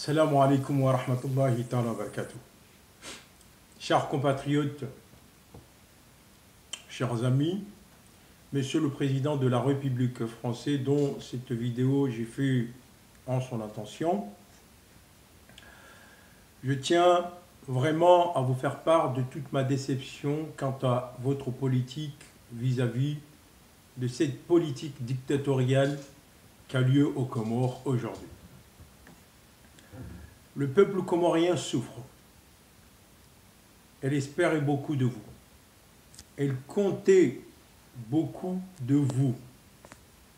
Salam alaikum wa rahmatullahi ta'ala wa barakatuh. Chers compatriotes, chers amis, Monsieur le Président de la République française, dont cette vidéo j'ai fait en son intention, je tiens vraiment à vous faire part de toute ma déception quant à votre politique vis-à-vis de cette politique dictatoriale qui a lieu aux Comores aujourd'hui. Le peuple comorien souffre. Elle espérait beaucoup de vous. Elle comptait beaucoup de vous.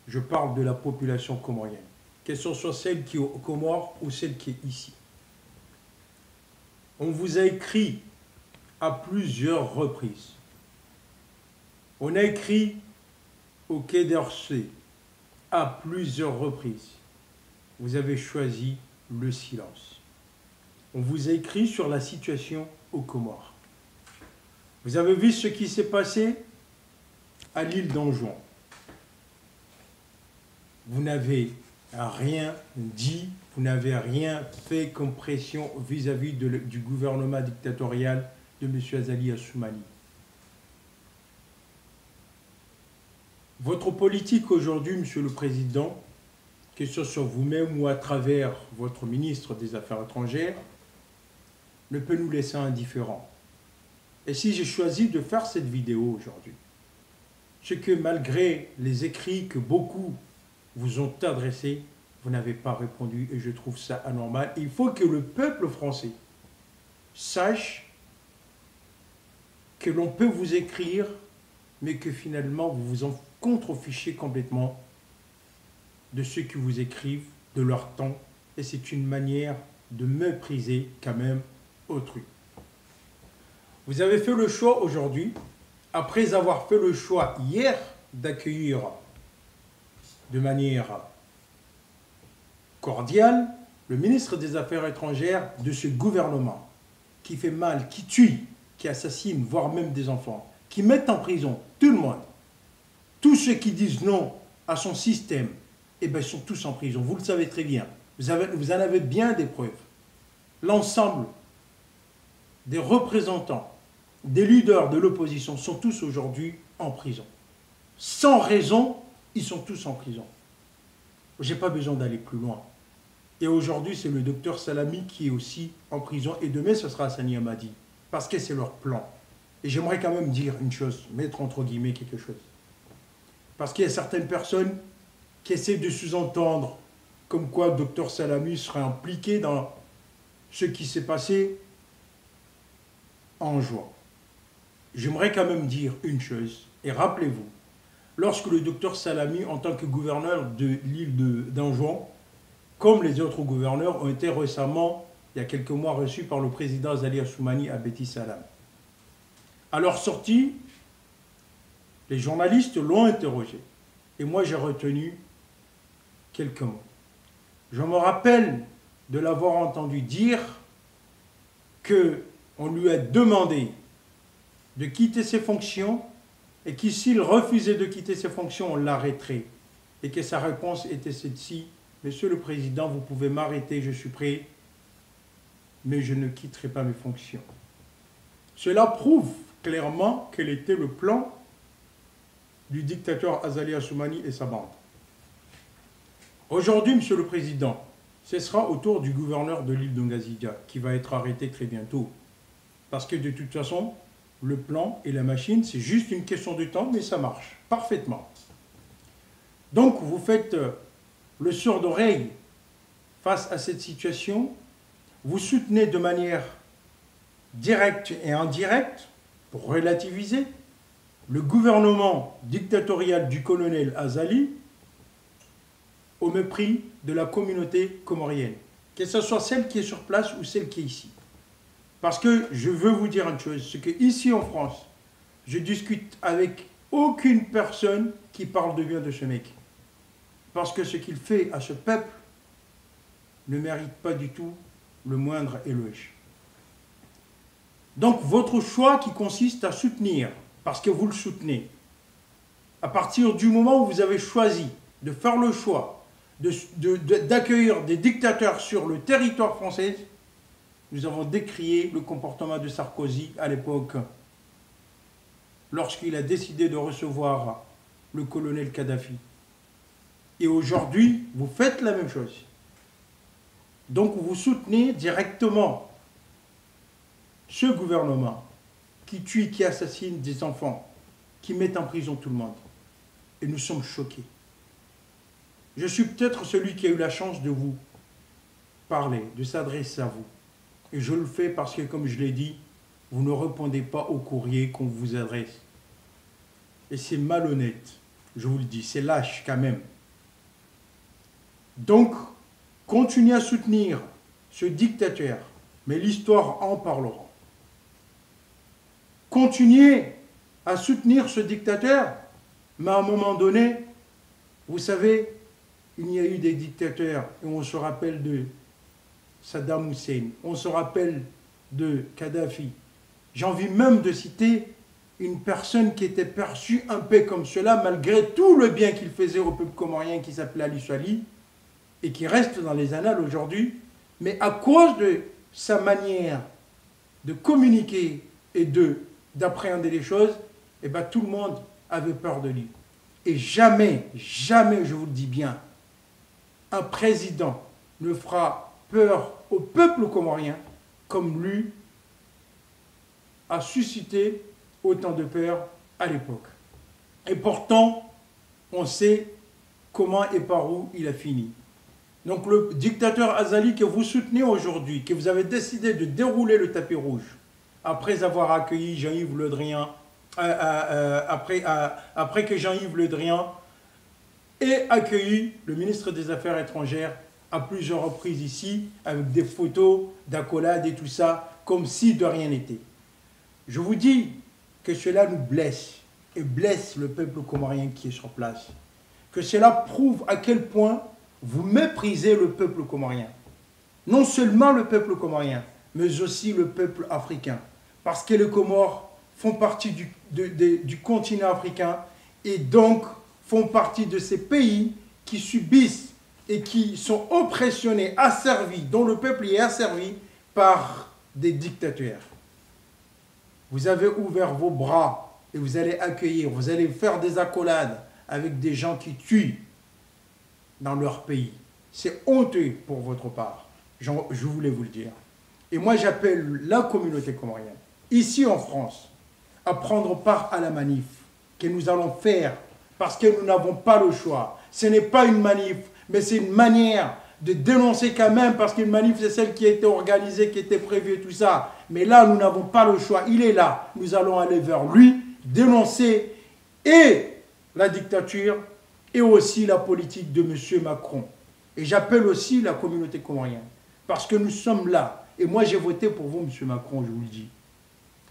Je parle de la population comorienne. Qu'elle soit celle qui est aux Comores ou celle qui est ici. On vous a écrit à plusieurs reprises. On a écrit au Quai d'Orsay à plusieurs reprises. Vous avez choisi le silence. On vous a écrit sur la situation aux Comores. Vous avez vu ce qui s'est passé à l'île d'Anjouan. Vous n'avez rien dit, vous n'avez rien fait comme pression vis-à-vis du gouvernement dictatorial de M. Azali Assoumani. Votre politique aujourd'hui, Monsieur le Président, que ce soit vous-même ou à travers votre ministre des Affaires étrangères, ne peut nous laisser indifférents. Et si j'ai choisi de faire cette vidéo aujourd'hui, c'est que malgré les écrits que beaucoup vous ont adressés, vous n'avez pas répondu et je trouve ça anormal. Il faut que le peuple français sache que l'on peut vous écrire, mais que finalement vous vous en contrefichez complètement de ceux qui vous écrivent, de leur temps, et c'est une manière de mépriser quand même autrui. Vous avez fait le choix aujourd'hui, après avoir fait le choix hier d'accueillir de manière cordiale le ministre des Affaires étrangères de ce gouvernement qui fait mal, qui tue, qui assassine, voire même des enfants, qui met en prison tout le monde. Tous ceux qui disent non à son système, eh bien, ils sont tous en prison. Vous le savez très bien. Vous en avez bien des preuves. L'ensemble des représentants, des leaders de l'opposition sont tous aujourd'hui en prison. Sans raison, ils sont tous en prison. Je n'ai pas besoin d'aller plus loin. Et aujourd'hui, c'est le docteur Salami qui est aussi en prison. Et demain, ce sera Hassani Hammadi. Parce que c'est leur plan. Et j'aimerais quand même dire une chose, mettre entre guillemets quelque chose. Parce qu'il y a certaines personnes qui essaient de sous-entendre comme quoi docteur Salami serait impliqué dans ce qui s'est passé en juin. J'aimerais quand même dire une chose, et rappelez-vous, lorsque le docteur Salami, en tant que gouverneur de l'île d'Anjouan, comme les autres gouverneurs, ont été récemment, il y a quelques mois, reçus par le président Azali Assoumani à Beti Salam. À leur sortie, les journalistes l'ont interrogé. Et moi, j'ai retenu quelques mots. Je me rappelle de l'avoir entendu dire qu'on lui a demandé de quitter ses fonctions et que s'il refusait de quitter ses fonctions, on l'arrêterait. Et que sa réponse était celle-ci: Monsieur le Président, vous pouvez m'arrêter, je suis prêt, mais je ne quitterai pas mes fonctions. Cela prouve clairement quel était le plan du dictateur Azali Assoumani et sa bande. Aujourd'hui, Monsieur le Président, ce sera au tour du gouverneur de l'île d'Ongazidia qui va être arrêté très bientôt. Parce que de toute façon, le plan et la machine, c'est juste une question de temps, mais ça marche parfaitement. Donc, vous faites le sourd d'oreille face à cette situation. Vous soutenez de manière directe et indirecte, pour relativiser, le gouvernement dictatorial du colonel Azali au mépris de la communauté comorienne, que ce soit celle qui est sur place ou celle qui est ici. Parce que je veux vous dire une chose, c'est qu'ici en France, je discute avec aucune personne qui parle de bien de ce mec. Parce que ce qu'il fait à ce peuple ne mérite pas du tout le moindre éloge. Donc votre choix qui consiste à soutenir, parce que vous le soutenez, à partir du moment où vous avez choisi de faire le choix d'accueillir des dictateurs sur le territoire français, nous avons décrié le comportement de Sarkozy à l'époque, lorsqu'il a décidé de recevoir le colonel Kadhafi. Et aujourd'hui, vous faites la même chose. Donc vous soutenez directement ce gouvernement qui tue, qui assassine des enfants, qui met en prison tout le monde. Et nous sommes choqués. Je suis peut-être celui qui a eu la chance de vous parler, de s'adresser à vous. Et je le fais parce que, comme je l'ai dit, vous ne répondez pas au courrier qu'on vous adresse. Et c'est malhonnête, je vous le dis, c'est lâche quand même. Donc, continuez à soutenir ce dictateur, mais l'histoire en parlera. Continuez à soutenir ce dictateur, mais à un moment donné, vous savez, il y a eu des dictateurs, et on se rappelle de Saddam Hussein, on se rappelle de Kadhafi. J'ai envie même de citer une personne qui était perçue un peu comme cela, malgré tout le bien qu'il faisait au peuple comorien, qui s'appelait Ali Swali, et qui reste dans les annales aujourd'hui, mais à cause de sa manière de communiquer et d'appréhender les choses, eh ben, tout le monde avait peur de lui. Et jamais, jamais, je vous le dis bien, un président ne fera peur au peuple comorien comme lui a suscité autant de peur à l'époque. Et pourtant, on sait comment et par où il a fini. Donc le dictateur Azali que vous soutenez aujourd'hui, que vous avez décidé de dérouler le tapis rouge, après avoir accueilli Jean-Yves Le Drian, après que Jean-Yves Le Drian ait accueilli le ministre des Affaires étrangères à plusieurs reprises ici, avec des photos d'accolade et tout ça, comme si de rien n'était. Je vous dis que cela nous blesse, et blesse le peuple comorien qui est sur place. Que cela prouve à quel point vous méprisez le peuple comorien. Non seulement le peuple comorien, mais aussi le peuple africain. Parce que les Comores font partie du continent africain et donc font partie de ces pays qui subissent et qui sont oppressionnés, asservis, dont le peuple est asservi par des dictateurs. Vous avez ouvert vos bras et vous allez accueillir, vous allez faire des accolades avec des gens qui tuent dans leur pays. C'est honteux pour votre part. Je voulais vous le dire. Et moi, j'appelle la communauté comorienne, ici en France, à prendre part à la manif que nous allons faire parce que nous n'avons pas le choix. Ce n'est pas une manif, mais c'est une manière de dénoncer quand même, parce qu'une manif, c'est celle qui a été organisée, qui était prévue et tout ça. Mais là, nous n'avons pas le choix. Il est là. Nous allons aller vers lui, dénoncer et la dictature et aussi la politique de M. Macron. Et j'appelle aussi la communauté comorienne, parce que nous sommes là. Et moi, j'ai voté pour vous, M. Macron, je vous le dis.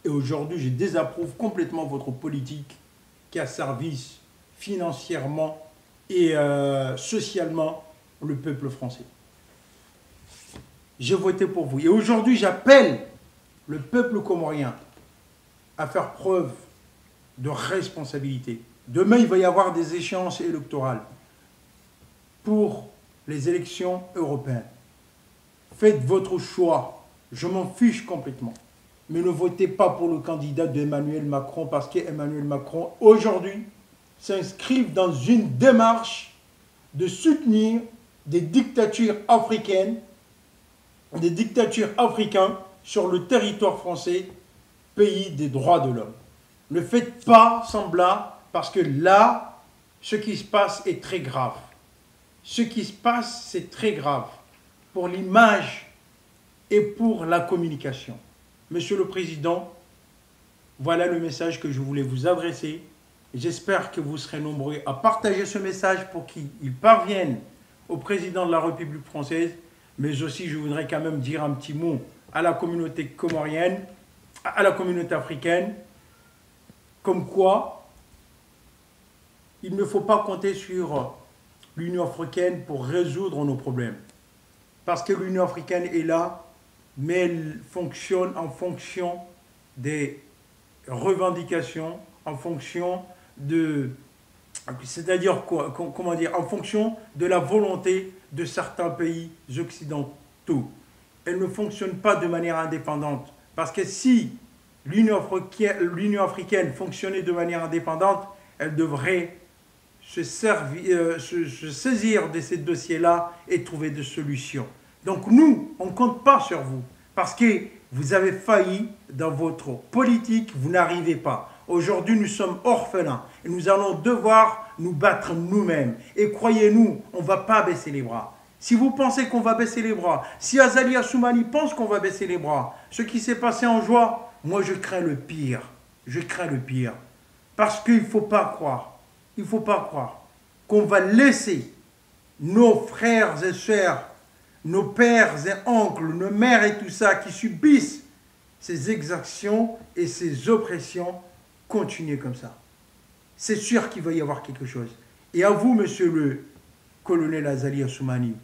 Et aujourd'hui, je désapprouve complètement votre politique qui a servi financièrement et socialement le peuple français. J'ai voté pour vous. Et aujourd'hui, j'appelle le peuple comorien à faire preuve de responsabilité. Demain, il va y avoir des échéances électorales pour les élections européennes. Faites votre choix. Je m'en fiche complètement. Mais ne votez pas pour le candidat d'Emmanuel Macron, parce qu'Emmanuel Macron, aujourd'hui, s'inscrit dans une démarche de soutenir des dictatures africaines, des dictatures africaines sur le territoire français, pays des droits de l'homme. Ne faites pas semblant, parce que là, ce qui se passe est très grave. Ce qui se passe, c'est très grave pour l'image et pour la communication. Monsieur le Président, voilà le message que je voulais vous adresser. J'espère que vous serez nombreux à partager ce message pour qu'il parvienne au Président de la République française. Mais aussi, je voudrais quand même dire un petit mot à la communauté comorienne, à la communauté africaine, comme quoi il ne faut pas compter sur l'Union africaine pour résoudre nos problèmes. Parce que l'Union africaine est là, mais elle fonctionne en fonction des revendications, en fonction de C'est-à-dire quoi, comment dire, en fonction de la volonté de certains pays occidentaux. Elle ne fonctionne pas de manière indépendante. Parce que si l'Union africaine fonctionnait de manière indépendante, elle devrait se saisir de ces dossiers-là et trouver des solutions. Donc nous, on ne compte pas sur vous. Parce que vous avez failli dans votre politique, vous n'arrivez pas. Aujourd'hui, nous sommes orphelins et nous allons devoir nous battre nous-mêmes. Et croyez-nous, on ne va pas baisser les bras. Si vous pensez qu'on va baisser les bras, si Azali Assoumani pense qu'on va baisser les bras, ce qui s'est passé en joie, moi je crains le pire. Je crains le pire. Parce qu'il ne faut pas croire, il ne faut pas croire qu'on va laisser nos frères et sœurs, nos pères et oncles, nos mères et tout ça qui subissent ces exactions et ces oppressions continuer comme ça. C'est sûr qu'il va y avoir quelque chose. Et à vous, monsieur le colonel Azali Assoumani,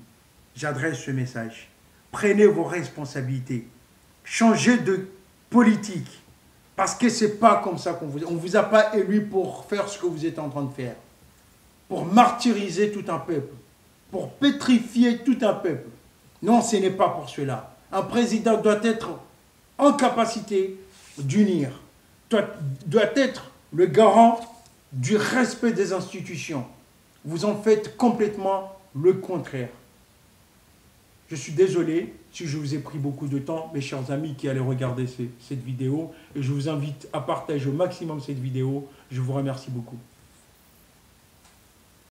j'adresse ce message. Prenez vos responsabilités. Changez de politique. Parce que ce n'est pas comme ça qu'on vous... On ne vous a pas élu pour faire ce que vous êtes en train de faire. Pour martyriser tout un peuple. Pour pétrifier tout un peuple. Non, ce n'est pas pour cela. Un président doit être en capacité d'unir. Doit être le garant du respect des institutions. Vous en faites complètement le contraire. Je suis désolé si je vous ai pris beaucoup de temps, mes chers amis qui allaient regarder cette vidéo, et je vous invite à partager au maximum cette vidéo. Je vous remercie beaucoup.